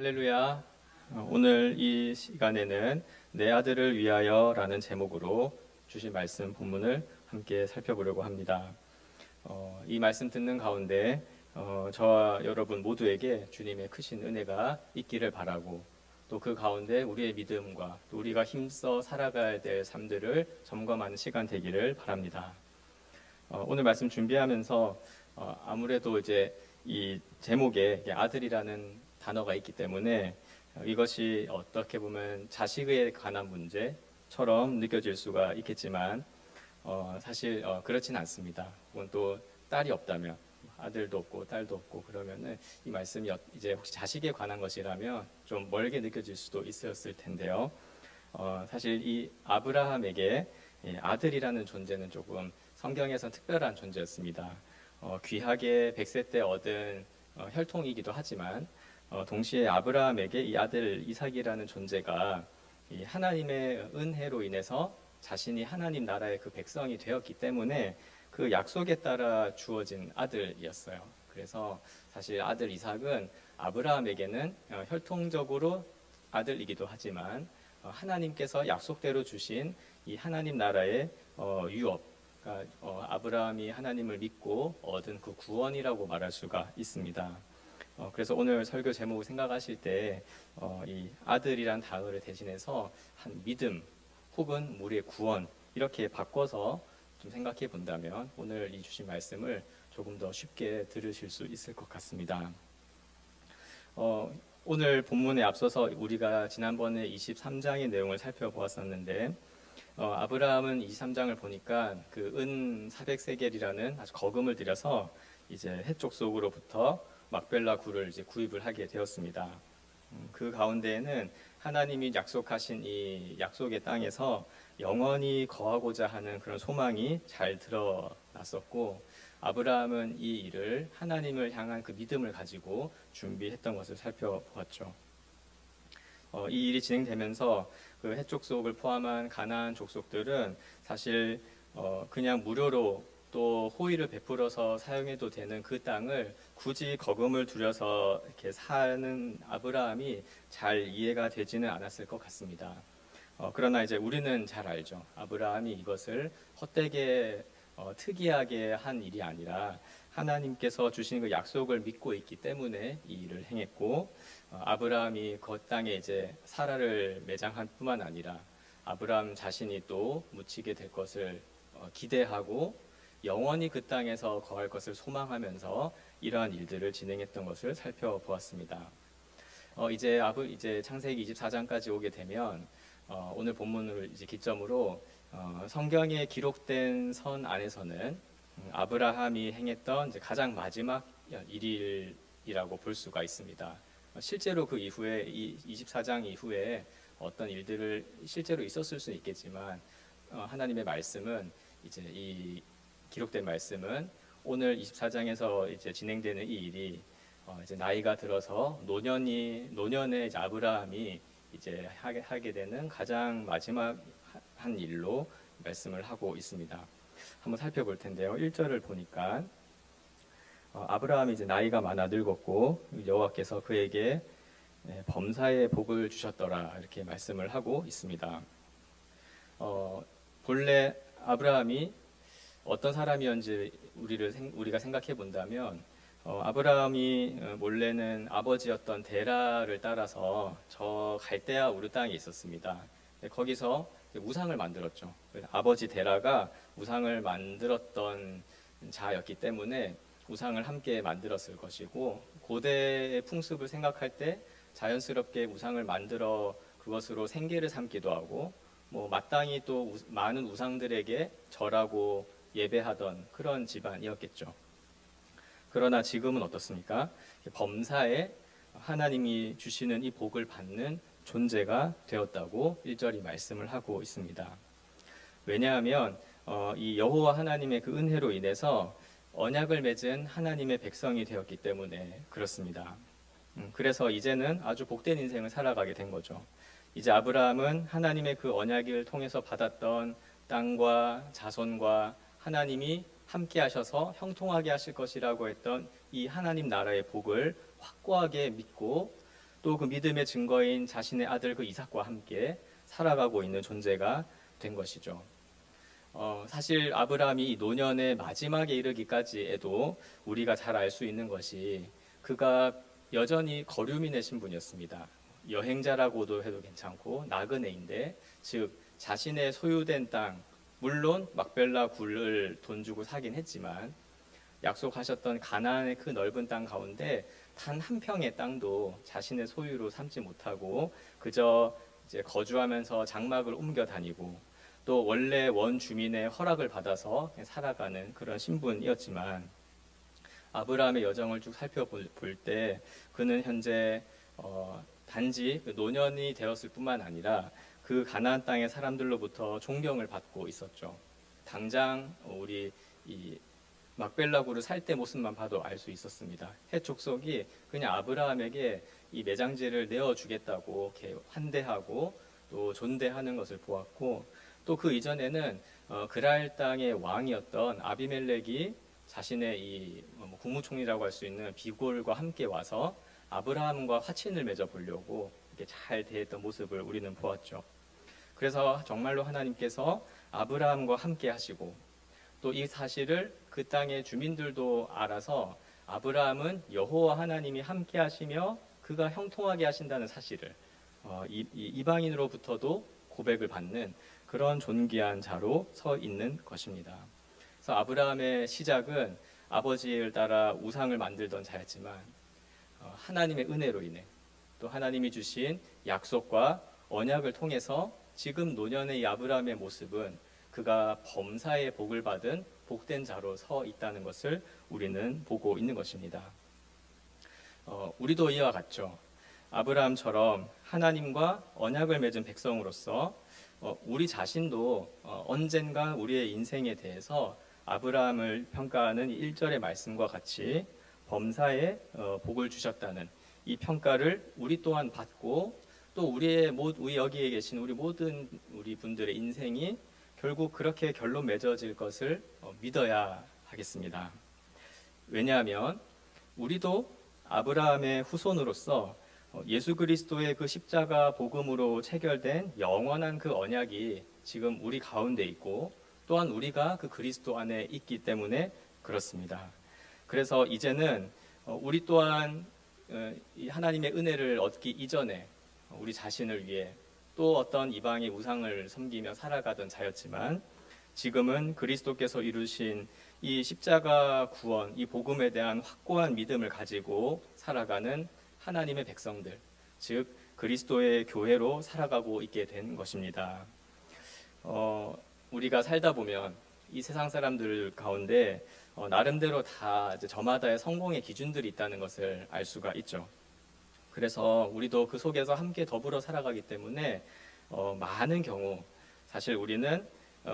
할렐루야. 오늘 이 시간에는 내 아들을 위하여라는 제목으로 주신 말씀 본문을 함께 살펴보려고 합니다. 이 말씀 듣는 가운데 저와 여러분 모두에게 주님의 크신 은혜가 있기를 바라고, 또 그 가운데 우리의 믿음과 또 우리가 힘써 살아가야 될 삶들을 점검하는 시간 되기를 바랍니다. 오늘 말씀 준비하면서 아무래도 이제 이 제목에 아들이라는 단어가 있기 때문에 이것이 어떻게 보면 자식에 관한 문제처럼 느껴질 수가 있겠지만 사실 그렇진 않습니다. 혹은 또 딸이 없다면, 아들도 없고 딸도 없고 그러면은 이 말씀이 이제 혹시 자식에 관한 것이라면 좀 멀게 느껴질 수도 있었을 텐데요. 사실 이 아브라함에게 아들이라는 존재는 조금 성경에서 특별한 존재였습니다. 귀하게 100세 때 얻은 혈통이기도 하지만 동시에 아브라함에게 이 아들 이삭이라는 존재가 이 하나님의 은혜로 인해서 자신이 하나님 나라의 그 백성이 되었기 때문에 그 약속에 따라 주어진 아들이었어요. 그래서 사실 아들 이삭은 아브라함에게는 혈통적으로 아들이기도 하지만 하나님께서 약속대로 주신 이 하나님 나라의 유업, 그러니까 아브라함이 하나님을 믿고 얻은 그 구원이라고 말할 수가 있습니다. 그래서 오늘 설교 제목을 생각하실 때 이 아들이란 단어를 대신해서 한 믿음 혹은 우리의 구원 이렇게 바꿔서 좀 생각해 본다면 오늘 이 주신 말씀을 조금 더 쉽게 들으실 수 있을 것 같습니다. 오늘 본문에 앞서서 우리가 지난번에 23장의 내용을 살펴보았었는데 아브라함은 23장을 보니까 그 은 400세겔이라는 아주 거금을 들여서 이제 해쪽 속으로부터 막벨라 굴을 이제 구입을 하게 되었습니다. 그 가운데에는 하나님이 약속하신 이 약속의 땅에서 영원히 거하고자 하는 그런 소망이 잘 드러났었고, 아브라함은 이 일을 하나님을 향한 그 믿음을 가지고 준비했던 것을 살펴보았죠. 이 일이 진행되면서 그 해쪽 속을 포함한 가나안 족속들은 사실 그냥 무료로 또 호의를 베풀어서 사용해도 되는 그 땅을 굳이 거금을 들여서 이렇게 사는 아브라함이 잘 이해가 되지는 않았을 것 같습니다. 그러나 이제 우리는 잘 알죠. 아브라함이 이것을 헛되게 특이하게 한 일이 아니라 하나님께서 주신 그 약속을 믿고 있기 때문에 이 일을 행했고, 아브라함이 그 땅에 이제 사라를 매장한 뿐만 아니라 아브라함 자신이 또 묻히게 될 것을 기대하고 영원히 그 땅에서 거할 것을 소망하면서 이러한 일들을 진행했던 것을 살펴보았습니다. 이제 창세기 24장까지 오게 되면 오늘 본문을 이제 기점으로 성경에 기록된 선 안에서는 아브라함이 행했던 이제 가장 마지막 일이라고 볼 수가 있습니다. 실제로 그 이후에 이 24장 이후에 어떤 일들을 실제로 있었을 수 있겠지만 하나님의 말씀은 이제 이 기록된 말씀은 오늘 24장에서 이제 진행되는 이 일이 이제 나이가 들어서 노년의 이제 아브라함이 이제 하게 되는 가장 마지막 한 일로 말씀을 하고 있습니다. 한번 살펴볼 텐데요. 1절을 보니까 아브라함이 이제 나이가 많아 늙었고 여호와께서 그에게 범사의 복을 주셨더라 이렇게 말씀을 하고 있습니다. 본래 아브라함이 어떤 사람이었는지 우리가 생각해 본다면 아브라함이 원래는 아버지였던 데라를 따라서 저 갈대아 우르 땅에 있었습니다. 거기서 우상을 만들었죠. 아버지 데라가 우상을 만들었던 자였기 때문에 우상을 함께 만들었을 것이고, 고대의 풍습을 생각할 때 자연스럽게 우상을 만들어 그것으로 생계를 삼기도 하고 마땅히 또 많은 우상들에게 절하고 예배하던 그런 집안이었겠죠. 그러나 지금은 어떻습니까? 범사에 하나님이 주시는 이 복을 받는 존재가 되었다고 1절이 말씀을 하고 있습니다. 왜냐하면 이 여호와 하나님의 그 은혜로 인해서 언약을 맺은 하나님의 백성이 되었기 때문에 그렇습니다. 그래서 이제는 아주 복된 인생을 살아가게 된 거죠. 이제 아브라함은 하나님의 그 언약을 통해서 받았던 땅과 자손과 하나님이 함께 하셔서 형통하게 하실 것이라고 했던 이 하나님 나라의 복을 확고하게 믿고 또 그 믿음의 증거인 자신의 아들 그 이삭과 함께 살아가고 있는 존재가 된 것이죠. 사실 아브라함이 이 노년의 마지막에 이르기까지에도 우리가 잘 알 수 있는 것이 그가 여전히 거류민의 신분이었습니다. 여행자라고도 해도 괜찮고 나그네인데, 즉 자신의 소유된 땅, 물론 막벨라 굴을 돈 주고 사긴 했지만 약속하셨던 가나안의 그 넓은 땅 가운데 단 한 평의 땅도 자신의 소유로 삼지 못하고 그저 이제 거주하면서 장막을 옮겨 다니고 또 원래 원주민의 허락을 받아서 살아가는 그런 신분이었지만, 아브라함의 여정을 쭉 살펴볼 때 그는 현재 단지 그 노년이 되었을 뿐만 아니라 그 가나안 땅의 사람들로부터 존경을 받고 있었죠. 당장 우리 이 막벨라굴을 살 때 모습만 봐도 알 수 있었습니다. 헷 족속이 그냥 아브라함에게 이 매장지를 내어주겠다고 이렇게 환대하고 또 존대하는 것을 보았고, 또 그 이전에는 그랄 땅의 왕이었던 아비멜렉이 자신의 이 국무총리라고 할 수 있는 비골과 함께 와서 아브라함과 화친을 맺어 보려고 이렇게 잘 대했던 모습을 우리는 보았죠. 그래서 정말로 하나님께서 아브라함과 함께 하시고 또 이 사실을 그 땅의 주민들도 알아서 아브라함은 여호와 하나님이 함께 하시며 그가 형통하게 하신다는 사실을 이방인으로부터도 고백을 받는 그런 존귀한 자로 서 있는 것입니다. 그래서 아브라함의 시작은 아버지를 따라 우상을 만들던 자였지만 하나님의 은혜로 인해 또 하나님이 주신 약속과 언약을 통해서 지금 노년의 이 아브라함의 모습은 그가 범사의 복을 받은 복된 자로 서 있다는 것을 우리는 보고 있는 것입니다. 우리도 이와 같죠. 아브라함처럼 하나님과 언약을 맺은 백성으로서 우리 자신도 언젠가 우리의 인생에 대해서 아브라함을 평가하는 1절의 말씀과 같이 범사에 복을 주셨다는 이 평가를 우리 또한 받고 또 우리 여기에 계신 우리 모든 우리 분들의 인생이 결국 그렇게 결론 맺어질 것을 믿어야 하겠습니다. 왜냐하면 우리도 아브라함의 후손으로서 예수 그리스도의 그 십자가 복음으로 체결된 영원한 그 언약이 지금 우리 가운데 있고 또한 우리가 그 그리스도 안에 있기 때문에 그렇습니다. 그래서 이제는 우리 또한 이 하나님의 은혜를 얻기 이전에 우리 자신을 위해 또 어떤 이방의 우상을 섬기며 살아가던 자였지만 지금은 그리스도께서 이루신 이 십자가 구원, 이 복음에 대한 확고한 믿음을 가지고 살아가는 하나님의 백성들, 즉 그리스도의 교회로 살아가고 있게 된 것입니다. 우리가 살다 보면 이 세상 사람들 가운데 나름대로 다 이제 저마다의 성공의 기준들이 있다는 것을 알 수가 있죠. 그래서 우리도 그 속에서 함께 더불어 살아가기 때문에 많은 경우 사실 우리는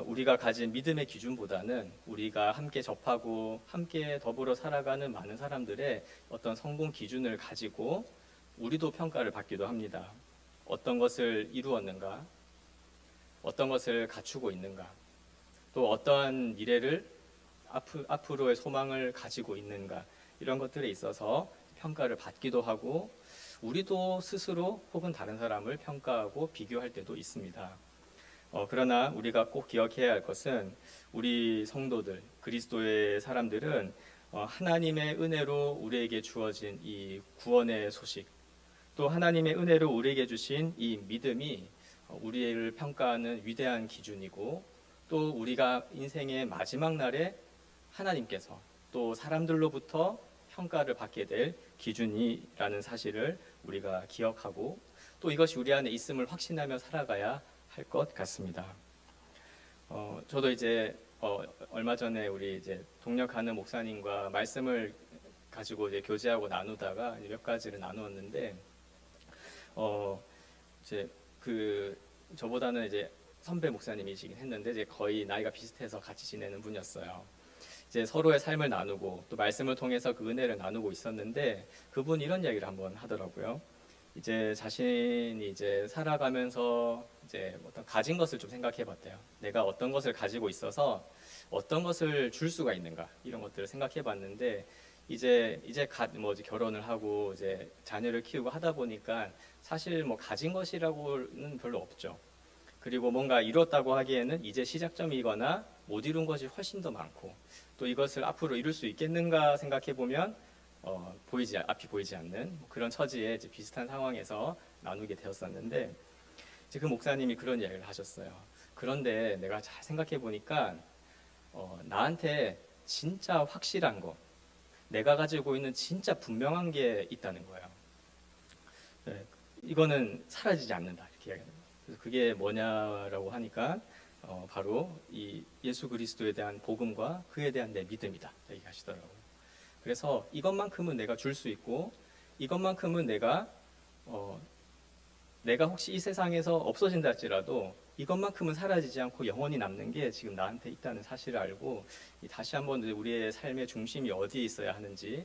우리가 가진 믿음의 기준보다는 우리가 함께 접하고 함께 더불어 살아가는 많은 사람들의 어떤 성공 기준을 가지고 우리도 평가를 받기도 합니다. 어떤 것을 이루었는가? 어떤 것을 갖추고 있는가? 또 어떠한 미래를 앞으로의 소망을 가지고 있는가? 이런 것들에 있어서 평가를 받기도 하고 우리도 스스로 혹은 다른 사람을 평가하고 비교할 때도 있습니다. 그러나 우리가 꼭 기억해야 할 것은 우리 성도들, 그리스도의 사람들은 하나님의 은혜로 우리에게 주어진 이 구원의 소식, 또 하나님의 은혜로 우리에게 주신 이 믿음이 우리를 평가하는 위대한 기준이고 또 우리가 인생의 마지막 날에 하나님께서 또 사람들로부터 평가를 받게 될 기준이라는 사실을 우리가 기억하고 또 이것이 우리 안에 있음을 확신하며 살아가야 할 것 같습니다. 저도 이제 얼마 전에 우리 이제 동력하는 목사님과 말씀을 가지고 이제 교제하고 나누다가 몇 가지를 나누었는데 이제 저보다는 이제 선배 목사님이시긴 했는데 이제 거의 나이가 비슷해서 같이 지내는 분이었어요. 이제 서로의 삶을 나누고 또 말씀을 통해서 그 은혜를 나누고 있었는데 그분이 이런 이야기를 한번 하더라고요. 이제 자신이 이제 살아가면서 이제 어떤 가진 것을 좀 생각해봤대요. 내가 어떤 것을 가지고 있어서 어떤 것을 줄 수가 있는가 이런 것들을 생각해봤는데 이제 이제 결혼을 하고 이제 자녀를 키우고 하다 보니까 사실 뭐 가진 것이라고는 별로 없죠. 그리고 뭔가 이뤘다고 하기에는 이제 시작점이거나 못 이룬 것이 훨씬 더 많고, 또 이것을 앞으로 이룰 수 있겠는가 생각해 보면 앞이 보이지 않는 그런 처지에 이제 비슷한 상황에서 나누게 되었었는데, 이제 그 목사님이 그런 이야기를 하셨어요. 그런데 내가 잘 생각해 보니까 나한테 진짜 확실한 거, 내가 가지고 있는 진짜 분명한 게 있다는 거예요. 네, 이거는 사라지지 않는다, 이렇게 이야기합니다. 그래서 그게 뭐냐라고 하니까 바로 이 예수 그리스도에 대한 복음과 그에 대한 내 믿음이다, 얘기하시더라고요. 그래서 이것만큼은 내가 줄 수 있고, 이것만큼은 내가 혹시 이 세상에서 없어진다 할지라도 이것만큼은 사라지지 않고 영원히 남는 게 지금 나한테 있다는 사실을 알고, 다시 한번 우리의 삶의 중심이 어디에 있어야 하는지,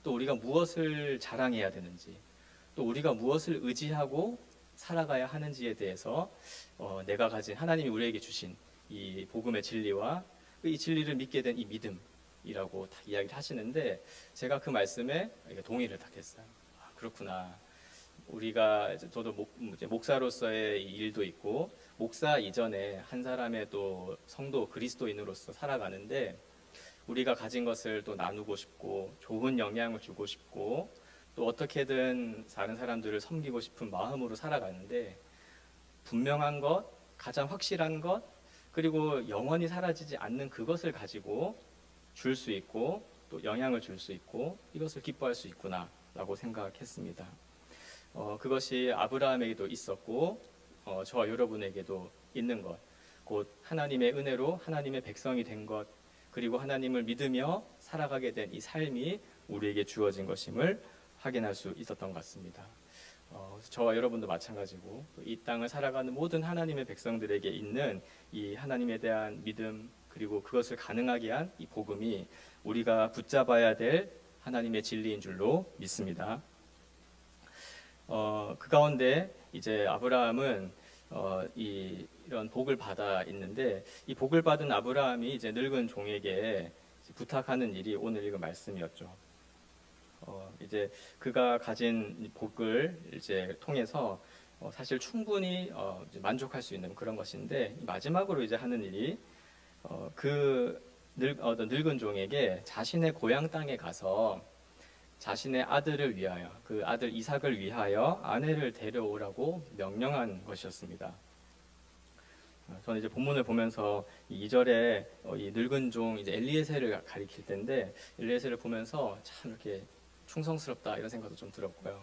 또 우리가 무엇을 자랑해야 되는지, 또 우리가 무엇을 의지하고 살아가야 하는지에 대해서 내가 가진 하나님이 우리에게 주신 이 복음의 진리와 이 진리를 믿게 된 이 믿음이라고 다 이야기를 하시는데, 제가 그 말씀에 동의를 딱 했어요. 아, 그렇구나. 저도 목사로서의 일도 있고, 목사 이전에 한 사람의 또 성도 그리스도인으로서 살아가는데, 우리가 가진 것을 또 나누고 싶고 좋은 영향을 주고 싶고 또 어떻게든 다른 사람들을 섬기고 싶은 마음으로 살아가는데, 분명한 것, 가장 확실한 것, 그리고 영원히 사라지지 않는 그것을 가지고 줄 수 있고 또 영향을 줄 수 있고 이것을 기뻐할 수 있구나라고 생각했습니다. 그것이 아브라함에게도 있었고 저와 여러분에게도 있는 것, 곧 하나님의 은혜로 하나님의 백성이 된 것, 그리고 하나님을 믿으며 살아가게 된 이 삶이 우리에게 주어진 것임을 확인할 수 있었던 것 같습니다. 저와 여러분도 마찬가지고 이 땅을 살아가는 모든 하나님의 백성들에게 있는 이 하나님에 대한 믿음, 그리고 그것을 가능하게 한 이 복음이 우리가 붙잡아야 될 하나님의 진리인 줄로 믿습니다. 그 가운데 이제 아브라함은 이런 복을 받아 있는데, 이 복을 받은 아브라함이 이제 늙은 종에게 부탁하는 일이 오늘 읽은 말씀이었죠. 이제 그가 가진 복을 이제 통해서 사실 충분히 이제 만족할 수 있는 그런 것인데, 마지막으로 이제 하는 일이 어떤 늙은 종에게 자신의 고향 땅에 가서 자신의 아들을 위하여, 그 아들 이삭을 위하여 아내를 데려오라고 명령한 것이었습니다. 저는 이제 본문을 보면서 이 2절에 이 늙은 종 이제 엘리에셀을 가리킬 텐데, 엘리에셀을 보면서 참 이렇게 충성스럽다 이런 생각도 좀 들었고요.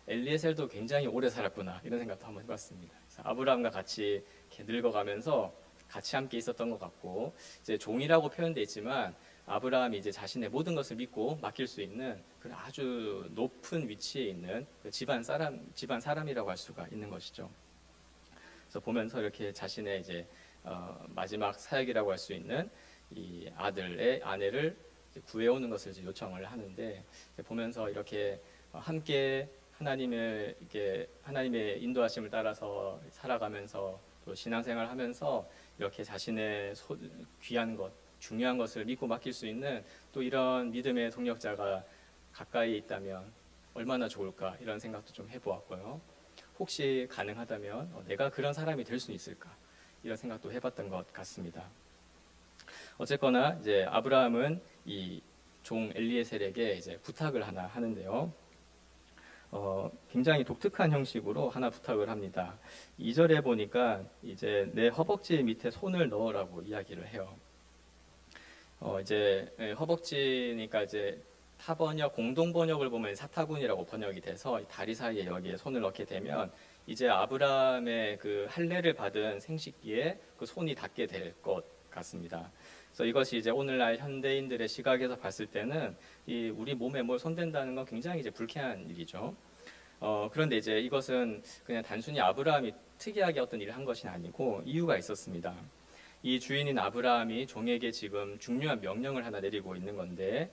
엘리에셀도 굉장히 오래 살았구나 이런 생각도 한번 해봤습니다. 아브라함과 같이 이렇게 늙어가면서 같이 함께 있었던 것 같고, 이제 종이라고 표현되어 있지만 아브라함이 이제 자신의 모든 것을 믿고 맡길 수 있는 그런 아주 높은 위치에 있는 집안 사람이라고 할 수가 있는 것이죠. 그래서 보면서 이렇게 자신의 이제 마지막 사역이라고 할 수 있는 이 아들의 아내를 구해오는 것을 이제 요청을 하는데, 보면서 이렇게 함께 하나님의 인도하심을 따라서 살아가면서 또 신앙생활하면서 이렇게 자신의 귀한 것, 중요한 것을 믿고 맡길 수 있는 또 이런 믿음의 동력자가 가까이 있다면 얼마나 좋을까 이런 생각도 좀 해보았고요. 혹시 가능하다면 내가 그런 사람이 될 수 있을까 이런 생각도 해봤던 것 같습니다. 어쨌거나 이제 아브라함은 이 종 엘리에셀에게 이제 부탁을 하나 하는데요. 굉장히 독특한 형식으로 하나 부탁을 합니다. 2절에 보니까 이제 내 허벅지 밑에 손을 넣으라고 이야기를 해요. 이제 허벅지니까 이제 타번역, 공동번역을 보면 사타군이라고 번역이 돼서 다리 사이에 여기에 손을 넣게 되면 이제 아브라함의 그 할례를 받은 생식기에 그 손이 닿게 될 것 같습니다. 그래서 이것이 이제 오늘날 현대인들의 시각에서 봤을 때는 우리 몸에 뭘 손댄다는 건 굉장히 이제 불쾌한 일이죠. 그런데 이제 이것은 그냥 단순히 아브라함이 특이하게 어떤 일을 한 것이 아니고 이유가 있었습니다. 이 주인인 아브라함이 종에게 지금 중요한 명령을 하나 내리고 있는 건데,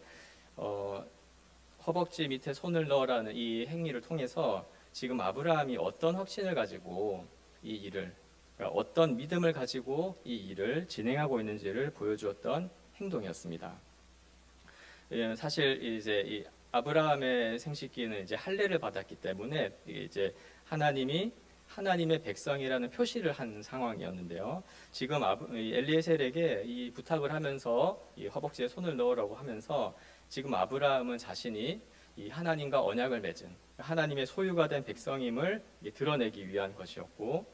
허벅지 밑에 손을 넣으라는 이 행위를 통해서 지금 아브라함이 어떤 확신을 가지고 이 일을, 그러니까 어떤 믿음을 가지고 이 일을 진행하고 있는지를 보여주었던 행동이었습니다. 사실 이제 이 아브라함의 생식기는 이제 할례를 받았기 때문에 이제 하나님의 백성이라는 표시를 한 상황이었는데요. 지금 이 엘리에셀에게 이 부탁을 하면서 이 허벅지에 손을 넣으라고 하면서 지금 아브라함은 자신이 이 하나님과 언약을 맺은 하나님의 소유가 된 백성임을 드러내기 위한 것이었고,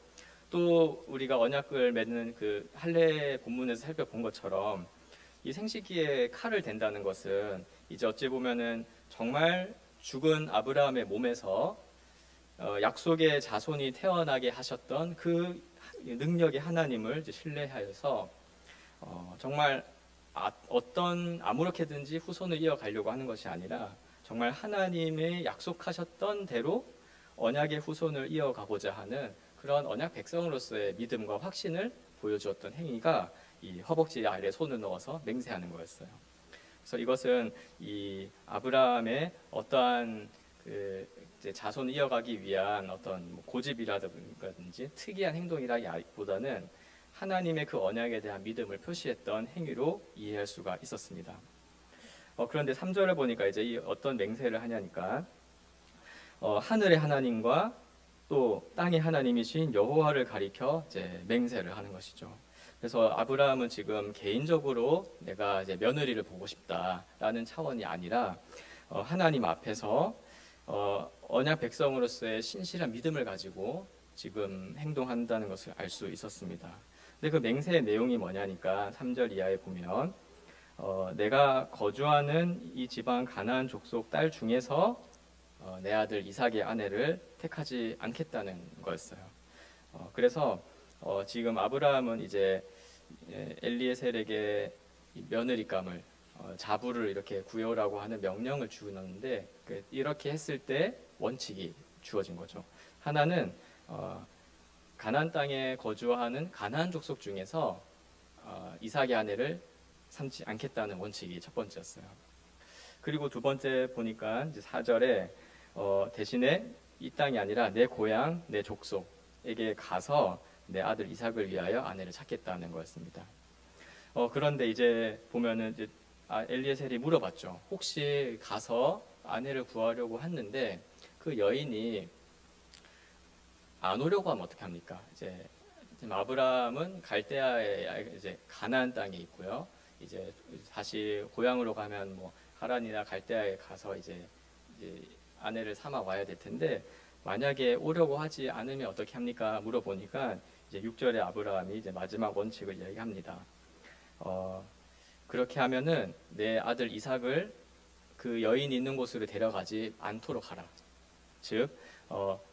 또 우리가 언약을 맺는 그 할례 본문에서 살펴본 것처럼 이 생식기에 칼을 댄다는 것은 이제 어찌 보면은 정말 죽은 아브라함의 몸에서 약속의 자손이 태어나게 하셨던 그 능력의 하나님을 이제 신뢰하여서 정말 어떤 아무렇게든지 후손을 이어가려고 하는 것이 아니라 정말 하나님의 약속하셨던 대로 언약의 후손을 이어가고자 하는 그런 언약 백성으로서의 믿음과 확신을 보여주었던 행위가 이 허벅지 아래 손을 넣어서 맹세하는 거였어요. 그래서 이것은 이 아브라함의 어떠한 그 이제 자손을 이어가기 위한 어떤 고집이라든지 특이한 행동이라기보다는 하나님의 그 언약에 대한 믿음을 표시했던 행위로 이해할 수가 있었습니다. 그런데 3절을 보니까 이제 이 어떤 맹세를 하냐니까 하늘의 하나님과 또 땅의 하나님이신 여호와를 가리켜 이제 맹세를 하는 것이죠. 그래서 아브라함은 지금 개인적으로 내가 이제 며느리를 보고 싶다라는 차원이 아니라 하나님 앞에서 언약 백성으로서의 신실한 믿음을 가지고 지금 행동한다는 것을 알 수 있었습니다. 근데 그 맹세의 내용이 뭐냐니까 3절 이하에 보면 내가 거주하는 이 지방 가나안 족속 딸 중에서 내 아들 이삭의 아내를 택하지 않겠다는 거였어요. 그래서 지금 아브라함은 이제 엘리에셀에게 며느리감을 자부를 이렇게 구해오라고 하는 명령을 주는데 이렇게 했을 때 원칙이 주어진 거죠. 하나는 가나안 땅에 거주하는 가나안 족속 중에서 이삭의 아내를 삼지 않겠다는 원칙이 첫 번째였어요. 그리고 두 번째 보니까 이제 4절에 대신에 이 땅이 아니라 내 고향, 내 족속에게 가서 내 아들 이삭을 위하여 아내를 찾겠다는 거였습니다. 그런데 이제 보면은 이제 엘리에셀이 물어봤죠. 혹시 가서 아내를 구하려고 했는데 그 여인이 안 오려고 하면 어떻게 합니까? 이제 아브라함은 갈대아의 이제 가나안 땅에 있고요. 이제 다시 고향으로 가면 뭐 하란이나 갈대아에 가서 이제 아내를 삼아 와야 될 텐데 만약에 오려고 하지 않으면 어떻게 합니까? 물어보니까 이제 6절에 아브라함이 이제 마지막 원칙을 이야기합니다. 그렇게 하면은 내 아들 이삭을 그 여인이 있는 곳으로 데려가지 않도록 하라. 즉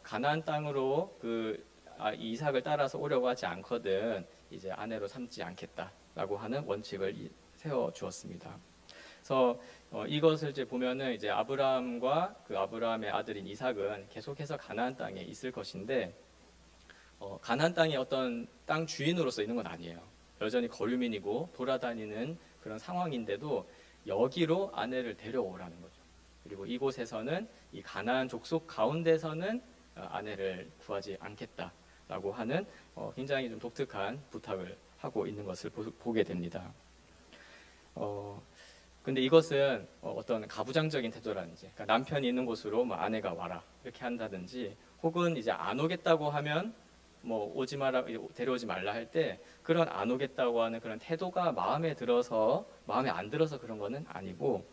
가나안 땅으로 이삭을 따라서 오려고 하지 않거든 이제 아내로 삼지 않겠다라고 하는 원칙을 세워 주었습니다. 그래서 이것을 이제 보면은 이제 아브라함과 그 아브라함의 아들인 이삭은 계속해서 가나안 땅에 있을 것인데 가나안 땅의 어떤 땅 주인으로서 있는 건 아니에요. 여전히 거류민이고 돌아다니는 그런 상황인데도 여기로 아내를 데려오라는 거죠. 그리고 이곳에서는 이 가나안 족속 가운데서는 아내를 구하지 않겠다라고 하는 굉장히 좀 독특한 부탁을 하고 있는 것을 보게 됩니다. 근데 이것은 어떤 가부장적인 태도라든지, 그러니까 남편이 있는 곳으로 뭐 아내가 와라 이렇게 한다든지, 혹은 이제 안 오겠다고 하면 뭐 오지 마라, 데려오지 말라 할 때 그런 안 오겠다고 하는 그런 태도가 마음에 안 들어서 그런 거는 아니고,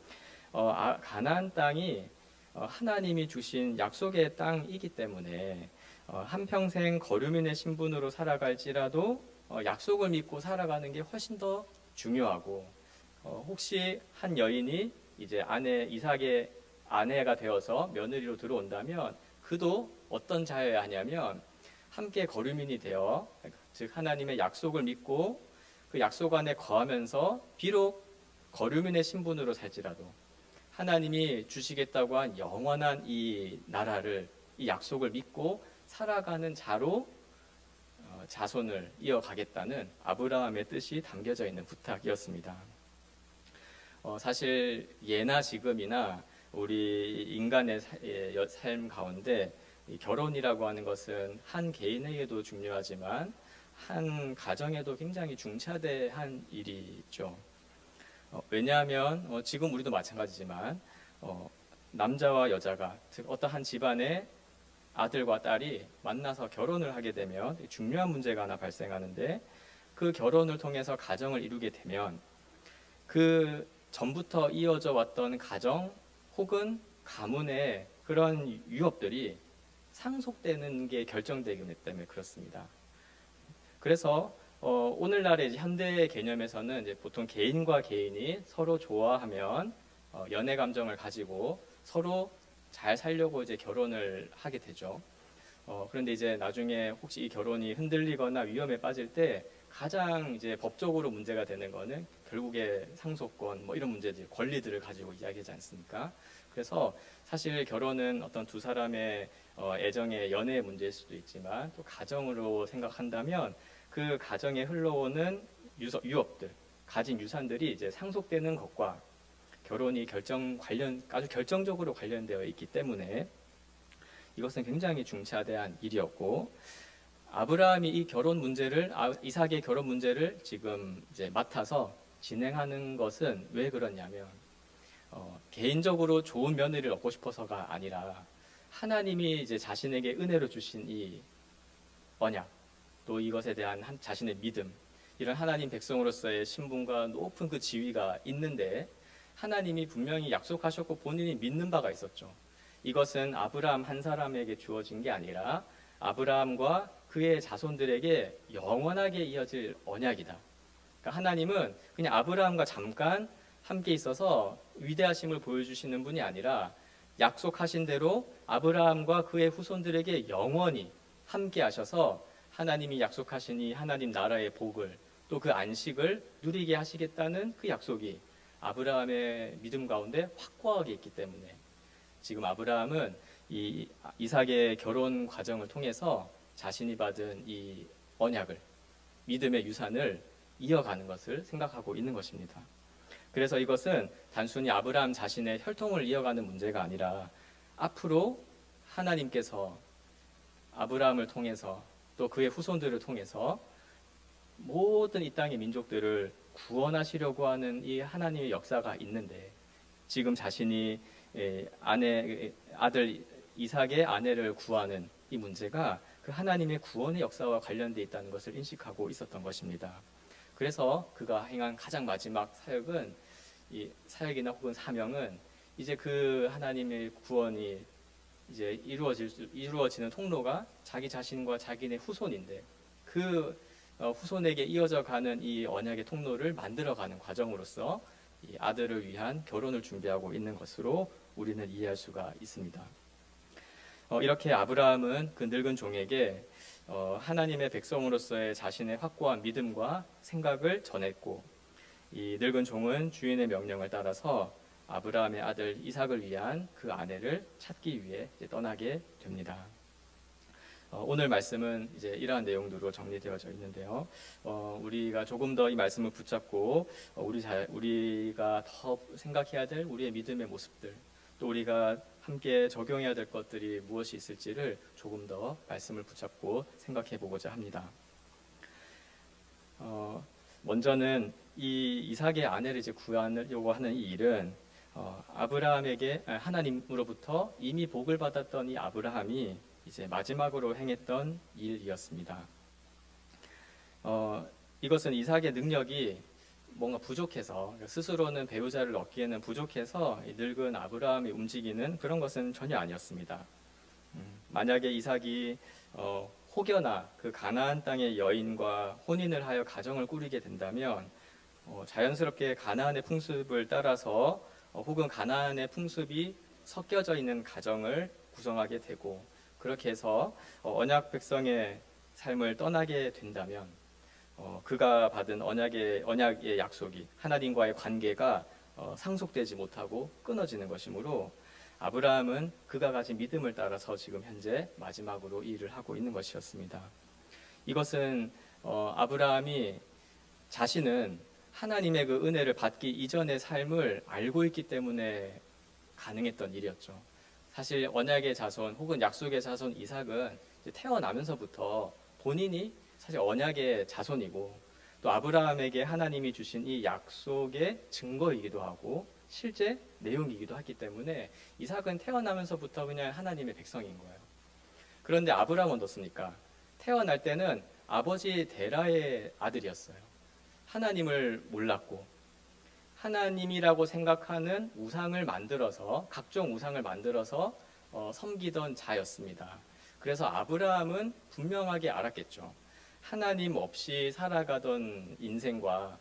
가나안 땅이 하나님이 주신 약속의 땅이기 때문에 한평생 거류민의 신분으로 살아갈지라도 약속을 믿고 살아가는 게 훨씬 더 중요하고, 혹시 한 여인이 이제 이삭의 아내가 되어서 며느리로 들어온다면 그도 어떤 자여야 하냐면 함께 거류민이 되어, 즉 하나님의 약속을 믿고 그 약속 안에 거하면서 비록 거류민의 신분으로 살지라도 하나님이 주시겠다고 한 영원한 이 나라를, 이 약속을 믿고 살아가는 자로 자손을 이어가겠다는 아브라함의 뜻이 담겨져 있는 부탁이었습니다. 사실 예나 지금이나 우리 인간의 삶 가운데 결혼이라고 하는 것은 한 개인에게도 중요하지만 한 가정에도 굉장히 중차대한 일이죠. 왜냐하면 지금 우리도 마찬가지지만 남자와 여자가 즉 어떠한 집안의 아들과 딸이 만나서 결혼을 하게 되면 중요한 문제가 하나 발생하는데 그 결혼을 통해서 가정을 이루게 되면 그 전부터 이어져 왔던 가정 혹은 가문의 그런 유업들이 상속되는 게 결정되기 때문에 그렇습니다. 그래서 오늘날의 이제 현대의 개념에서는 이제 보통 개인과 개인이 서로 좋아하면 연애 감정을 가지고 서로 잘 살려고 이제 결혼을 하게 되죠. 그런데 이제 나중에 혹시 이 결혼이 흔들리거나 위험에 빠질 때 가장 이제 법적으로 문제가 되는 거는 결국에 상속권 뭐 이런 문제들, 권리들을 가지고 이야기하지 않습니까? 그래서 사실 결혼은 어떤 두 사람의 애정의 연애의 문제일 수도 있지만 또 가정으로 생각한다면 그 가정에 흘러오는 유업들, 가진 유산들이 이제 상속되는 것과 결혼이 아주 결정적으로 관련되어 있기 때문에 이것은 굉장히 중차대한 일이었고 아브라함이 이 결혼 문제를 이삭의 결혼 문제를 지금 이제 맡아서 진행하는 것은 왜 그러냐면 개인적으로 좋은 며느리를 얻고 싶어서가 아니라 하나님이 이제 자신에게 은혜로 주신 이 언약 또 이것에 대한 자신의 믿음 이런 하나님 백성으로서의 신분과 높은 그 지위가 있는데 하나님이 분명히 약속하셨고 본인이 믿는 바가 있었죠. 이것은 아브라함 한 사람에게 주어진 게 아니라 아브라함과 그의 자손들에게 영원하게 이어질 언약이다. 그러니까 하나님은 그냥 아브라함과 잠깐 함께 있어서 위대하심을 보여주시는 분이 아니라 약속하신 대로 아브라함과 그의 후손들에게 영원히 함께 하셔서 하나님이 약속하신 이 하나님 나라의 복을 또 그 안식을 누리게 하시겠다는 그 약속이 아브라함의 믿음 가운데 확고하게 있기 때문에 지금 아브라함은 이 이삭의 결혼 과정을 통해서 자신이 받은 이 언약을 믿음의 유산을 이어가는 것을 생각하고 있는 것입니다. 그래서 이것은 단순히 아브라함 자신의 혈통을 이어가는 문제가 아니라 앞으로 하나님께서 아브라함을 통해서 또 그의 후손들을 통해서 모든 이 땅의 민족들을 구원하시려고 하는 이 하나님의 역사가 있는데 지금 자신이 아들 이삭의 아내를 구하는 이 문제가 그 하나님의 구원의 역사와 관련되어 있다는 것을 인식하고 있었던 것입니다. 그래서 그가 행한 가장 마지막 사역은 이 사역이나 혹은 사명은 이제 그 하나님의 구원이 이제 이루어지는 통로가 자기 자신과 자기네 후손인데 그 후손에게 이어져 가는 이 언약의 통로를 만들어가는 과정으로서 이 아들을 위한 결혼을 준비하고 있는 것으로 우리는 이해할 수가 있습니다. 이렇게 아브라함은 그 늙은 종에게 하나님의 백성으로서의 자신의 확고한 믿음과 생각을 전했고 이 늙은 종은 주인의 명령을 따라서 아브라함의 아들 이삭을 위한 그 아내를 찾기 위해 이제 떠나게 됩니다. 오늘 말씀은 이제 이러한 내용들로 정리되어져 있는데요. 우리가 조금 더 이 말씀을 붙잡고 우리가 더 생각해야 될 우리의 믿음의 모습들, 또 우리가 함께 적용해야 될 것들이 무엇이 있을지를 조금 더 말씀을 붙잡고 생각해 보고자 합니다. 먼저는 이 이삭의 아내를 이제 구하려고 하는 이 일은 아브라함에게 하나님으로부터 이미 복을 받았던 이 아브라함이 이제 마지막으로 행했던 일이었습니다. 이것은 이삭의 능력이 뭔가 부족해서 스스로는 배우자를 얻기에는 부족해서 늙은 아브라함이 움직이는 그런 것은 전혀 아니었습니다. 만약에 이삭이 혹여나 그 가나안 땅의 여인과 혼인을 하여 가정을 꾸리게 된다면 자연스럽게 가나안의 풍습을 따라서 혹은 가나안의 풍습이 섞여져 있는 가정을 구성하게 되고 그렇게 해서 언약 백성의 삶을 떠나게 된다면 그가 받은 언약의 약속이 하나님과의 관계가 상속되지 못하고 끊어지는 것이므로 아브라함은 그가 가진 믿음을 따라서 지금 현재 마지막으로 이 일을 하고 있는 것이었습니다. 이것은 아브라함이 자신은 하나님의 그 은혜를 받기 이전의 삶을 알고 있기 때문에 가능했던 일이었죠. 사실 언약의 자손 혹은 약속의 자손 이삭은 태어나면서부터 본인이 사실 언약의 자손이고 또 아브라함에게 하나님이 주신 이 약속의 증거이기도 하고 실제 내용이기도 하기 때문에 이삭은 태어나면서부터 그냥 하나님의 백성인 거예요. 그런데 아브라함은 어떻습니까? 태어날 때는 아버지 데라의 아들이었어요. 하나님을 몰랐고 하나님이라고 생각하는 우상을 만들어서 각종 우상을 만들어서 섬기던 자였습니다. 그래서 아브라함은 분명하게 알았겠죠. 하나님 없이 살아가던 인생과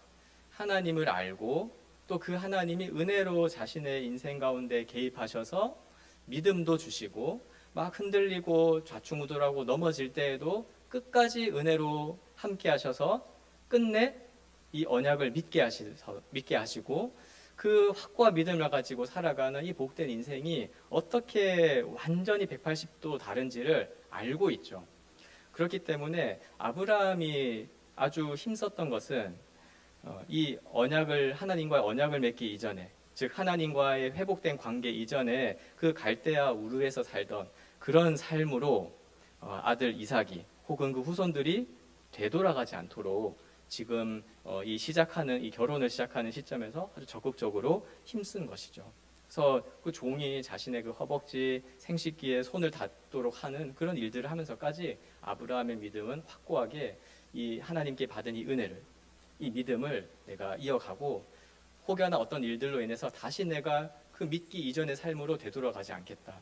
하나님을 알고 또 그 하나님이 은혜로 자신의 인생 가운데 개입하셔서 믿음도 주시고 막 흔들리고 좌충우돌하고 넘어질 때에도 끝까지 은혜로 함께 하셔서 끝내 이 언약을 믿게 하시고 그 확고한 믿음을 가지고 살아가는 이 복된 인생이 어떻게 완전히 180도 다른지를 알고 있죠. 그렇기 때문에 아브라함이 아주 힘썼던 것은 이 언약을 하나님과의 언약을 맺기 이전에 즉 하나님과의 회복된 관계 이전에 그 갈대아 우르에서 살던 그런 삶으로 아들 이삭이 혹은 그 후손들이 되돌아가지 않도록 지금 이 결혼을 시작하는 시점에서 아주 적극적으로 힘쓴 것이죠. 그래서 그 종이 자신의 그 허벅지 생식기에 손을 닿도록 하는 그런 일들을 하면서까지 아브라함의 믿음은 확고하게 이 하나님께 받은 이 은혜를 이 믿음을 내가 이어가고 혹여나 어떤 일들로 인해서 다시 내가 그 믿기 이전의 삶으로 되돌아가지 않겠다.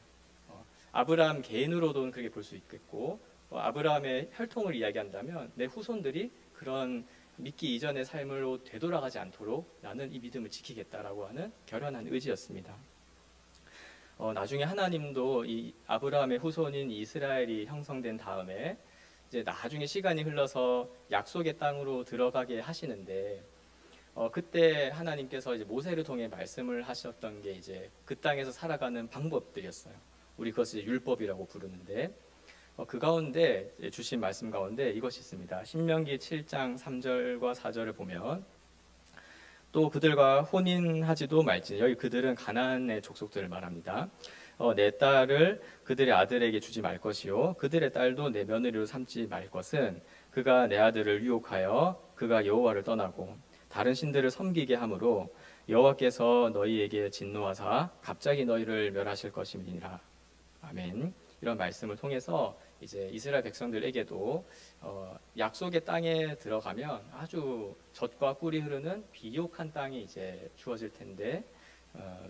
아브라함 개인으로도 그렇게 볼 수 있겠고 아브라함의 혈통을 이야기한다면 내 후손들이 그런 믿기 이전의 삶으로 되돌아가지 않도록 나는 이 믿음을 지키겠다라고 하는 결연한 의지였습니다. 나중에 하나님도 이 아브라함의 후손인 이스라엘이 형성된 다음에 이제 나중에 시간이 흘러서 약속의 땅으로 들어가게 하시는데 그때 하나님께서 이제 모세를 통해 말씀을 하셨던 게 이제 그 땅에서 살아가는 방법들이었어요. 우리 그것을 율법이라고 부르는데 그 가운데 주신 말씀 가운데 이것이 있습니다. 신명기 7장 3절과 4절을 보면 또 그들과 혼인하지도 말지. 여기 그들은 가나안의 족속들을 말합니다. 내 딸을 그들의 아들에게 주지 말 것이요 그들의 딸도 내 며느리로 삼지 말 것은 그가 내 아들을 유혹하여 그가 여호와를 떠나고 다른 신들을 섬기게 하므로 여호와께서 너희에게 진노하사 갑자기 너희를 멸하실 것임이니라. 아멘. 이런 말씀을 통해서 이제 이스라엘 백성들에게도 약속의 땅에 들어가면 아주 젖과 꿀이 흐르는 비옥한 땅이 이제 주어질 텐데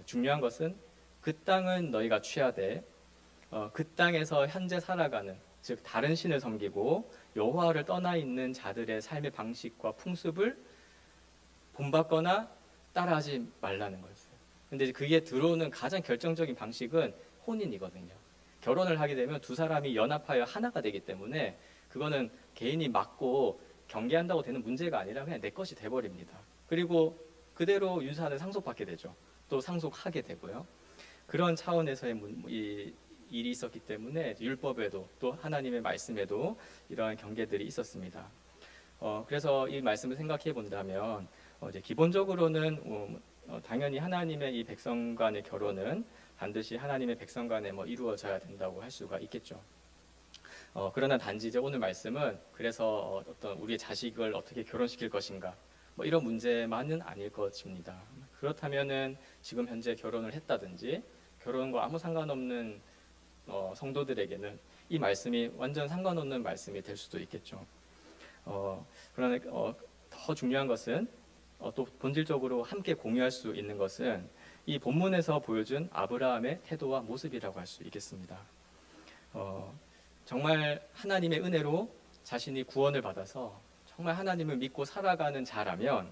중요한 것은 그 땅은 너희가 취하되 그 땅에서 현재 살아가는 즉 다른 신을 섬기고 여호와를 떠나 있는 자들의 삶의 방식과 풍습을 본받거나 따라하지 말라는 거였어요. 근데 그게 들어오는 가장 결정적인 방식은 혼인이거든요. 결혼을 하게 되면 두 사람이 연합하여 하나가 되기 때문에 그거는 개인이 맞고 경계한다고 되는 문제가 아니라 그냥 내 것이 돼버립니다. 그리고 그대로 유산을 상속받게 되죠. 또 상속하게 되고요. 그런 차원에서의 이 일이 있었기 때문에 율법에도 또 하나님의 말씀에도 이러한 경계들이 있었습니다. 그래서 이 말씀을 생각해 본다면 이제 기본적으로는 당연히 하나님의 이 백성 간의 결혼은 반드시 하나님의 백성 간에 이루어져야 된다고 할 수가 있겠죠. 그러나 단지 이제 오늘 말씀은 그래서 어떤 우리의 자식을 어떻게 결혼시킬 것인가 이런 문제만은 아닐 것입니다. 그렇다면은 지금 현재 결혼을 했다든지 결혼과 아무 상관없는 성도들에게는 이 말씀이 완전 상관없는 말씀이 될 수도 있겠죠. 그러나 더 중요한 것은 또 본질적으로 함께 공유할 수 있는 것은 이 본문에서 보여준 아브라함의 태도와 모습이라고 할 수 있겠습니다. 정말 하나님의 은혜로 자신이 구원을 받아서 정말 하나님을 믿고 살아가는 자라면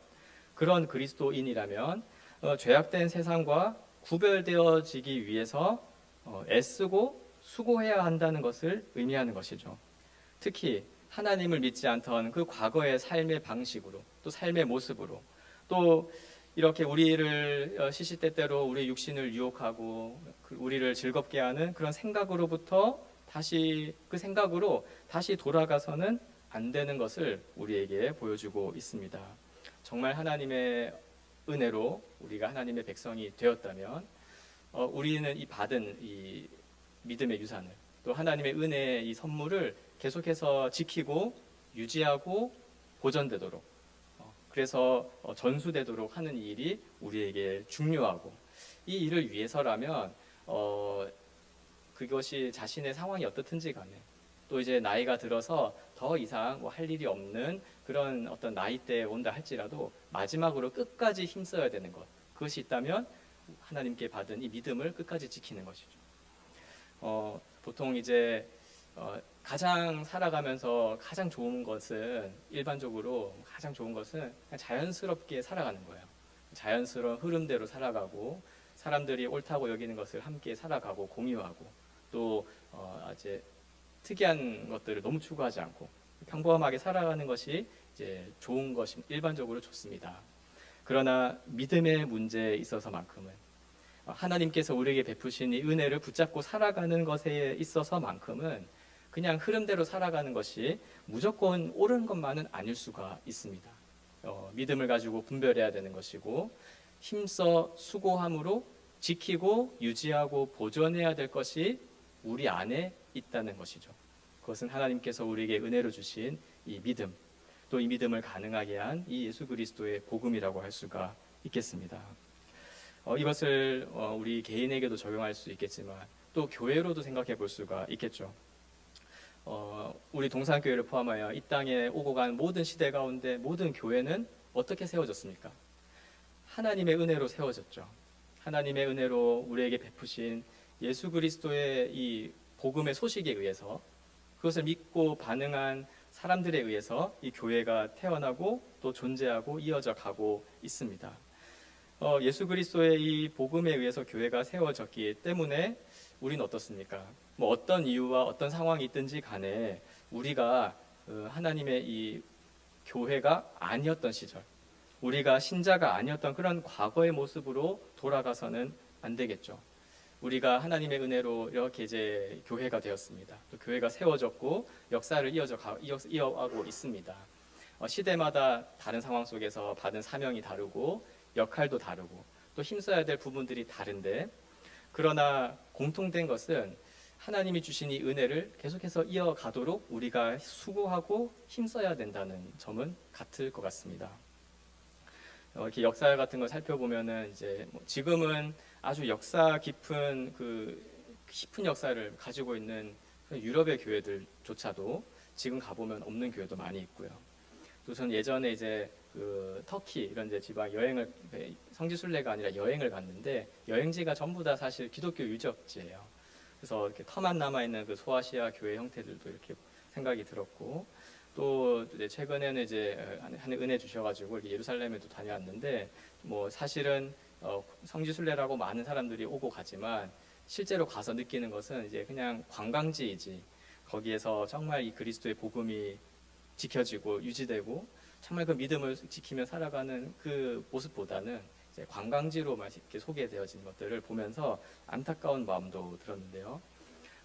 그런 그리스도인이라면 죄악된 세상과 구별되어지기 위해서 애쓰고 수고해야 한다는 것을 의미하는 것이죠. 특히 하나님을 믿지 않던 그 과거의 삶의 방식으로 또 삶의 모습으로 또 이렇게 우리를 시시때때로 우리의 육신을 유혹하고 우리를 즐겁게 하는 그런 생각으로부터 그 생각으로 다시 돌아가서는 안 되는 것을 우리에게 보여주고 있습니다. 정말 하나님의 은혜로 우리가 하나님의 백성이 되었다면 우리는 이 받은 이 믿음의 유산을 또 하나님의 은혜의 이 선물을 계속해서 지키고 유지하고 보존되도록 그래서 전수되도록 하는 이 일이 우리에게 중요하고, 이 일을 위해서라면 그것이 자신의 상황이 어떻든지 간에, 또 이제 나이가 들어서 더 이상 할 일이 없는 그런 어떤 나이대에 온다 할지라도 마지막으로 끝까지 힘써야 되는 것, 그것이 있다면 하나님께 받은 이 믿음을 끝까지 지키는 것이죠. 보통 이제 가장 살아가면서 가장 좋은 것은, 일반적으로 가장 좋은 것은 그냥 자연스럽게 살아가는 거예요. 자연스러운 흐름대로 살아가고, 사람들이 옳다고 여기는 것을 함께 살아가고 공유하고, 또 이제 특이한 것들을 너무 추구하지 않고 평범하게 살아가는 것이 이제 좋은 것이 일반적으로 좋습니다. 그러나 믿음의 문제에 있어서만큼은, 하나님께서 우리에게 베푸신 이 은혜를 붙잡고 살아가는 것에 있어서만큼은 그냥 흐름대로 살아가는 것이 무조건 옳은 것만은 아닐 수가 있습니다. 믿음을 가지고 분별해야 되는 것이고, 힘써 수고함으로 지키고 유지하고 보존해야 될 것이 우리 안에 있다는 것이죠. 그것은 하나님께서 우리에게 은혜로 주신 이 믿음, 또 이 믿음을 가능하게 한 이 예수 그리스도의 복음이라고 할 수가 있겠습니다. 이것을 우리 개인에게도 적용할 수 있겠지만 또 교회로도 생각해 볼 수가 있겠죠. 우리 동산교회를 포함하여 이 땅에 오고 간 모든 시대 가운데 모든 교회는 어떻게 세워졌습니까? 하나님의 은혜로 세워졌죠. 하나님의 은혜로 우리에게 베푸신 예수 그리스도의 이 복음의 소식에 의해서, 그것을 믿고 반응한 사람들에 의해서 이 교회가 태어나고 또 존재하고 이어져 가고 있습니다. 예수 그리스도의 이 복음에 의해서 교회가 세워졌기 때문에 우리는 어떻습니까? 어떤 이유와 어떤 상황이 있든지 간에 우리가 하나님의 이 교회가 아니었던 시절, 우리가 신자가 아니었던 그런 과거의 모습으로 돌아가서는 안 되겠죠. 우리가 하나님의 은혜로 이렇게 이제 교회가 되었습니다. 또 교회가 세워졌고 역사를 이어가고 있습니다. 시대마다 다른 상황 속에서 받은 사명이 다르고 역할도 다르고 또 힘써야 될 부분들이 다른데, 그러나 공통된 것은 하나님이 주신 이 은혜를 계속해서 이어가도록 우리가 수고하고 힘써야 된다는 점은 같을 것 같습니다. 이렇게 역사 같은 걸 살펴보면은 이제 지금은 아주 역사 깊은 깊은 역사를 가지고 있는 유럽의 교회들조차도 지금 가보면 없는 교회도 많이 있고요. 또 저는 예전에 이제 터키 이런 데 지방 여행을, 성지순례가 아니라 여행을 갔는데 여행지가 전부 다 사실 기독교 유적지예요. 그래서 이렇게 터만 남아 있는 그 소아시아 교회 형태들도 이렇게 생각이 들었고, 또 이제 최근에는 이제 하는 은혜 주셔가지고 이렇게 예루살렘에도 다녀왔는데, 사실은 성지순례라고 많은 사람들이 오고 가지만 실제로 가서 느끼는 것은 이제 그냥 관광지이지, 거기에서 정말 이 그리스도의 복음이 지켜지고 유지되고 정말 그 믿음을 지키며 살아가는 그 모습보다는 이제 관광지로만 이렇게 소개되어진 것들을 보면서 안타까운 마음도 들었는데요.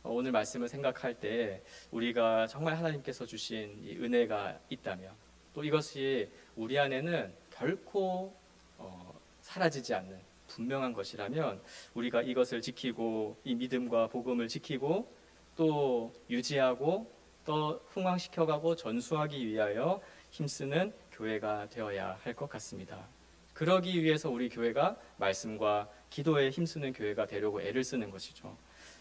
오늘 말씀을 생각할 때 우리가 정말 하나님께서 주신 이 은혜가 있다면, 또 이것이 우리 안에는 결코 사라지지 않는 분명한 것이라면, 우리가 이것을 지키고 이 믿음과 복음을 지키고 또 유지하고 또 흥왕시켜가고 전수하기 위하여 힘쓰는 교회가 되어야 할 것 같습니다. 그러기 위해서 우리 교회가 말씀과 기도에 힘쓰는 교회가 되려고 애를 쓰는 것이죠.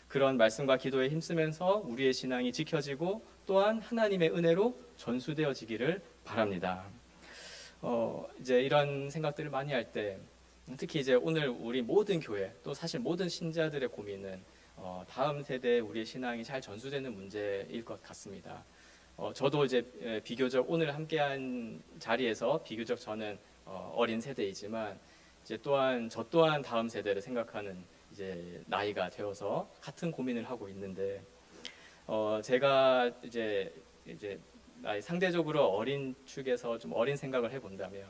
그런 말씀과 기도에 힘쓰면서 우리의 신앙이 지켜지고 또한 하나님의 은혜로 전수되어지기를 바랍니다. 이제 이런 생각들을 많이 할 때, 특히 이제 오늘 우리 모든 교회, 또 사실 모든 신자들의 고민은 다음 세대에 우리의 신앙이 잘 전수되는 문제일 것 같습니다. 저도 이제 비교적 오늘 함께한 자리에서 비교적 저는 어린 세대이지만, 이제 저 또한 다음 세대를 생각하는 이제 나이가 되어서 같은 고민을 하고 있는데, 제가 이제 나이 상대적으로 어린 축에서 좀 어린 생각을 해본다면,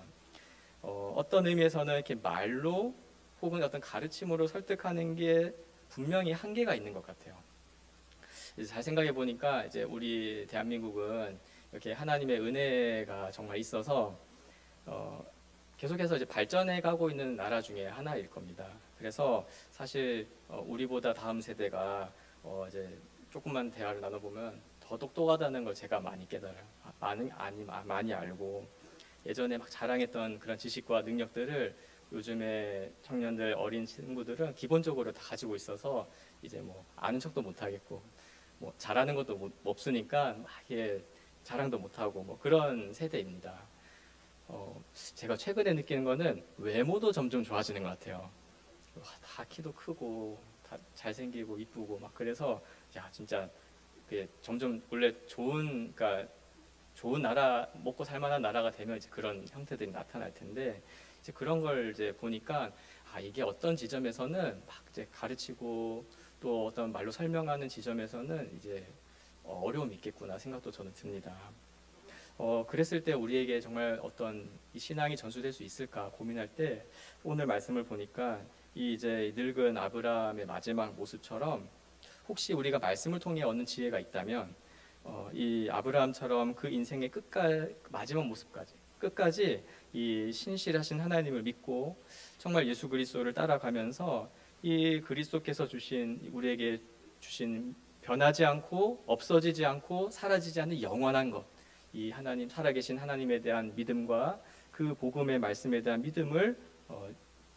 어떤 의미에서는 이렇게 말로 혹은 어떤 가르침으로 설득하는 게 분명히 한계가 있는 것 같아요. 이제 잘 생각해 보니까 이제 우리 대한민국은 이렇게 하나님의 은혜가 정말 있어서 계속해서 이제 발전해 가고 있는 나라 중에 하나일 겁니다. 그래서 사실 우리보다 다음 세대가 이제 조금만 대화를 나눠보면 더 똑똑하다는 걸 제가 많이 깨달아요. 많이 알고, 예전에 막 자랑했던 그런 지식과 능력들을 요즘에 청년들 어린 친구들은 기본적으로 다 가지고 있어서 이제 뭐 아는 척도 못 하겠고 뭐 잘하는 것도 없으니까 막 이게 자랑도 못 하고 뭐 그런 세대입니다. 제가 최근에 느끼는 거는 외모도 점점 좋아지는 것 같아요. 와, 다 키도 크고 다 잘생기고 이쁘고 막 그래서 야 진짜 그게 점점 원래 그러니까 좋은 나라 먹고 살만한 나라가 되면 이제 그런 형태들이 나타날 텐데 이제 그런 걸 이제 보니까 아 이게 어떤 지점에서는 막 이제 가르치고 또 어떤 말로 설명하는 지점에서는 이제 어려움이 있겠구나 생각도 저는 듭니다. 그랬을 때 우리에게 정말 어떤 이 신앙이 전수될 수 있을까 고민할 때 오늘 말씀을 보니까 이 이제 늙은 아브라함의 마지막 모습처럼 혹시 우리가 말씀을 통해 얻는 지혜가 있다면 이 아브라함처럼 그 인생의 끝까지 마지막 모습까지 끝까지 이 신실하신 하나님을 믿고 정말 예수 그리스도를 따라가면서 이 그리스도께서 주신 우리에게 주신 변하지 않고 없어지지 않고 사라지지 않는 영원한 것, 이 하나님 살아계신 하나님에 대한 믿음과 그 복음의 말씀에 대한 믿음을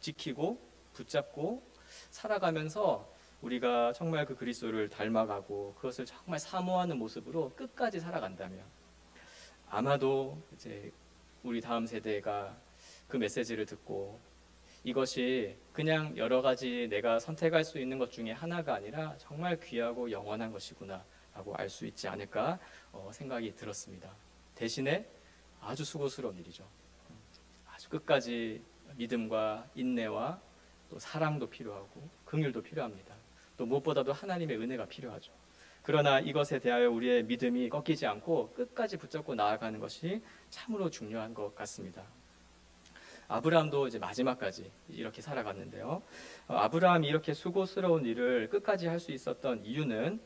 지키고 붙잡고 살아가면서 우리가 정말 그 그리스도를 닮아가고 그것을 정말 사모하는 모습으로 끝까지 살아간다면 아마도 이제 우리 다음 세대가 그 메시지를 듣고 이것이 그냥 여러 가지 내가 선택할 수 있는 것 중에 하나가 아니라 정말 귀하고 영원한 것이구나 라고 알 수 있지 않을까 생각이 들었습니다. 대신에 아주 수고스러운 일이죠. 아주 끝까지 믿음과 인내와 또 사랑도 필요하고 긍휼도 필요합니다. 또 무엇보다도 하나님의 은혜가 필요하죠. 그러나 이것에 대하여 우리의 믿음이 꺾이지 않고 끝까지 붙잡고 나아가는 것이 참으로 중요한 것 같습니다. 아브라함도 이제 마지막까지 이렇게 살아갔는데요. 아브라함이 이렇게 수고스러운 일을 끝까지 할 수 있었던 이유는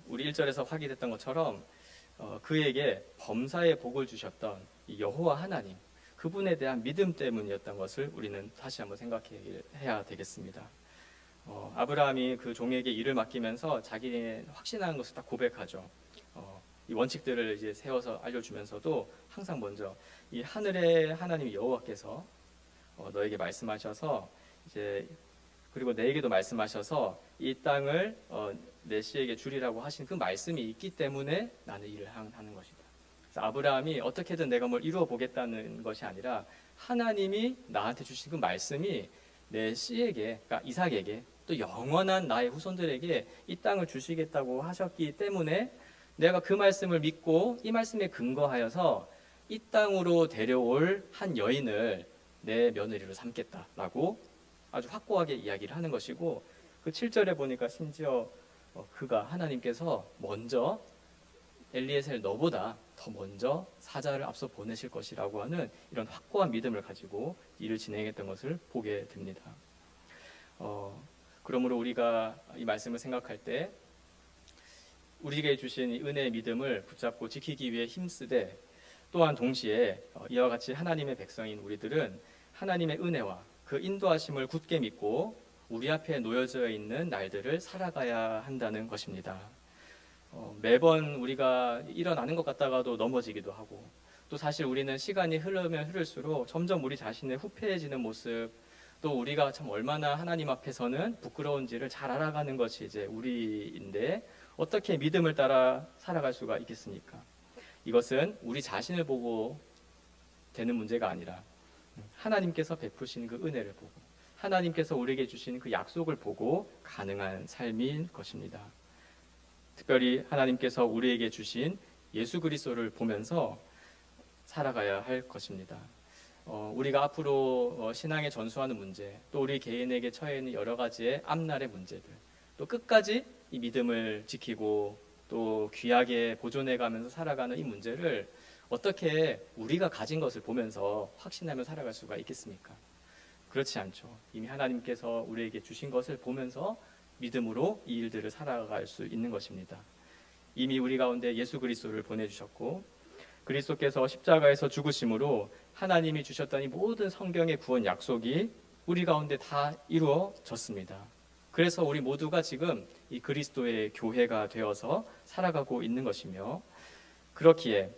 우리 1절에서 확인했던 것처럼 그에게 범사의 복을 주셨던 이 여호와 하나님 그분에 대한 믿음 때문이었던 것을 우리는 다시 한번 생각해야 되겠습니다. 아브라함이 그 종에게 일을 맡기면서 자기의 확신하는 것을 딱 고백하죠. 이 원칙들을 이제 세워서 알려주면서도 항상 먼저 이 하늘의 하나님 여호와께서 너에게 말씀하셔서 이제 그리고 내게도 말씀하셔서 이 땅을 내 씨에게 주리라고 하신 그 말씀이 있기 때문에 나는 일을 하는 것이다. 그래서 아브라함이 어떻게든 내가 뭘 이루어 보겠다는 것이 아니라 하나님이 나한테 주신 그 말씀이 내 씨에게, 그러니까 이삭에게 또 영원한 나의 후손들에게 이 땅을 주시겠다고 하셨기 때문에 내가 그 말씀을 믿고 이 말씀에 근거하여서 이 땅으로 데려올 한 여인을 내 며느리로 삼겠다라고 아주 확고하게 이야기를 하는 것이고 그 7절에 보니까 심지어 그가 하나님께서 먼저 엘리에셀 너보다 더 먼저 사자를 앞서 보내실 것이라고 하는 이런 확고한 믿음을 가지고 일을 진행했던 것을 보게 됩니다. 그러므로 우리가 이 말씀을 생각할 때 우리에게 주신 이 은혜의 믿음을 붙잡고 지키기 위해 힘쓰되 또한 동시에 이와 같이 하나님의 백성인 우리들은 하나님의 은혜와 그 인도하심을 굳게 믿고 우리 앞에 놓여져 있는 날들을 살아가야 한다는 것입니다. 매번 우리가 일어나는 것 같다가도 넘어지기도 하고 또 사실 우리는 시간이 흐르면 흐를수록 점점 우리 자신의 후패해지는 모습 또 우리가 참 얼마나 하나님 앞에서는 부끄러운지를 잘 알아가는 것이 이제 우리인데 어떻게 믿음을 따라 살아갈 수가 있겠습니까? 이것은 우리 자신을 보고 되는 문제가 아니라 하나님께서 베푸신 그 은혜를 보고 하나님께서 우리에게 주신 그 약속을 보고 가능한 삶인 것입니다. 특별히 하나님께서 우리에게 주신 예수 그리스도를 보면서 살아가야 할 것입니다. 우리가 앞으로 신앙에 전수하는 문제, 또 우리 개인에게 처해 있는 여러 가지의 앞날의 문제들, 또 끝까지 이 믿음을 지키고 또 귀하게 보존해가면서 살아가는 이 문제를 어떻게 우리가 가진 것을 보면서 확신하며 살아갈 수가 있겠습니까? 그렇지 않죠. 이미 하나님께서 우리에게 주신 것을 보면서 믿음으로 이 일들을 살아갈 수 있는 것입니다. 이미 우리 가운데 예수 그리스도를 보내주셨고 그리스도께서 십자가에서 죽으심으로 하나님이 주셨던 이 모든 성경의 구원 약속이 우리 가운데 다 이루어졌습니다. 그래서 우리 모두가 지금 이 그리스도의 교회가 되어서 살아가고 있는 것이며 그렇기에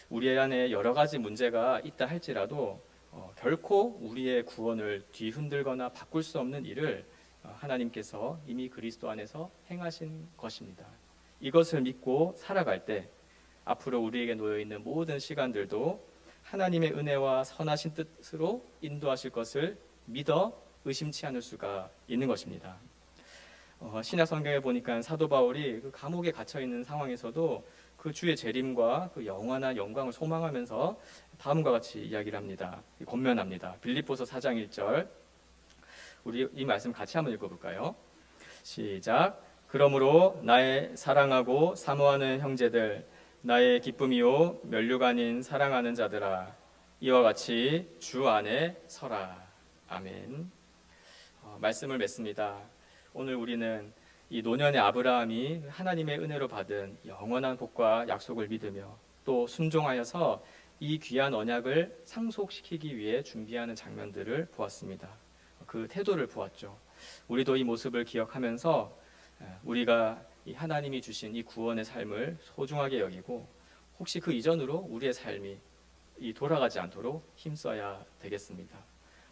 우리 안에 여러 가지 문제가 있다 할지라도 결코 우리의 구원을 뒤흔들거나 바꿀 수 없는 일을 하나님께서 이미 그리스도 안에서 행하신 것입니다. 이것을 믿고 살아갈 때 앞으로 우리에게 놓여 있는 모든 시간들도 하나님의 은혜와 선하신 뜻으로 인도하실 것을 믿어 의심치 않을 수가 있는 것입니다. 신약 성경에 보니까 사도 바울이 그 감옥에 갇혀 있는 상황에서도 그 주의 재림과 그 영원한 영광을 소망하면서 다음과 같이 이야기를 합니다. 권면합니다. 빌립보서 4장 1절. 우리 이 말씀 같이 한번 읽어볼까요? 시작. 그러므로 나의 사랑하고 사모하는 형제들, 나의 기쁨이요 면류가 아닌 사랑하는 자들아, 이와 같이 주 안에 서라. 아멘. 말씀을 맺습니다. 오늘 우리는 이 노년의 아브라함이 하나님의 은혜로 받은 영원한 복과 약속을 믿으며 또 순종하여서 이 귀한 언약을 상속시키기 위해 준비하는 장면들을 보았습니다. 그 태도를 보았죠. 우리도 이 모습을 기억하면서 우리가 이 하나님이 주신 이 구원의 삶을 소중하게 여기고 혹시 그 이전으로 우리의 삶이 돌아가지 않도록 힘써야 되겠습니다.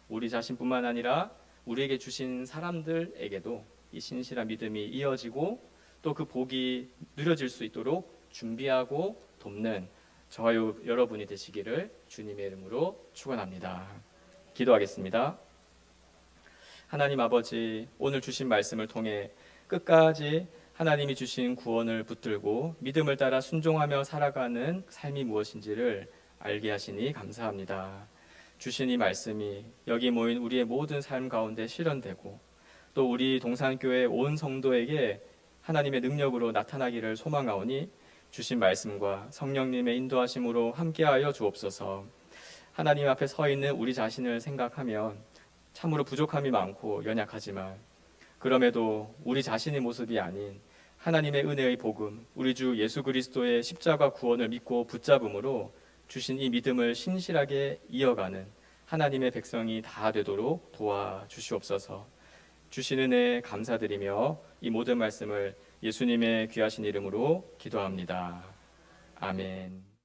우리 자신뿐만 아니라 우리에게 주신 사람들에게도 이 신실한 믿음이 이어지고 또 그 복이 누려질 수 있도록 준비하고 돕는 저와 여러분이 되시기를 주님의 이름으로 축원합니다. 기도하겠습니다. 하나님 아버지, 오늘 주신 말씀을 통해 끝까지 하나님이 주신 구원을 붙들고 믿음을 따라 순종하며 살아가는 삶이 무엇인지를 알게 하시니 감사합니다. 주신 이 말씀이 여기 모인 우리의 모든 삶 가운데 실현되고 또 우리 동산교회 온 성도에게 하나님의 능력으로 나타나기를 소망하오니 주신 말씀과 성령님의 인도하심으로 함께하여 주옵소서. 하나님 앞에 서 있는 우리 자신을 생각하면 참으로 부족함이 많고 연약하지만 그럼에도 우리 자신의 모습이 아닌 하나님의 은혜의 복음, 우리 주 예수 그리스도의 십자가 구원을 믿고 붙잡음으로 주신 이 믿음을 신실하게 이어가는 하나님의 백성이 다 되도록 도와주시옵소서. 주신 은혜 감사드리며 이 모든 말씀을 예수님의 귀하신 이름으로 기도합니다. 아멘.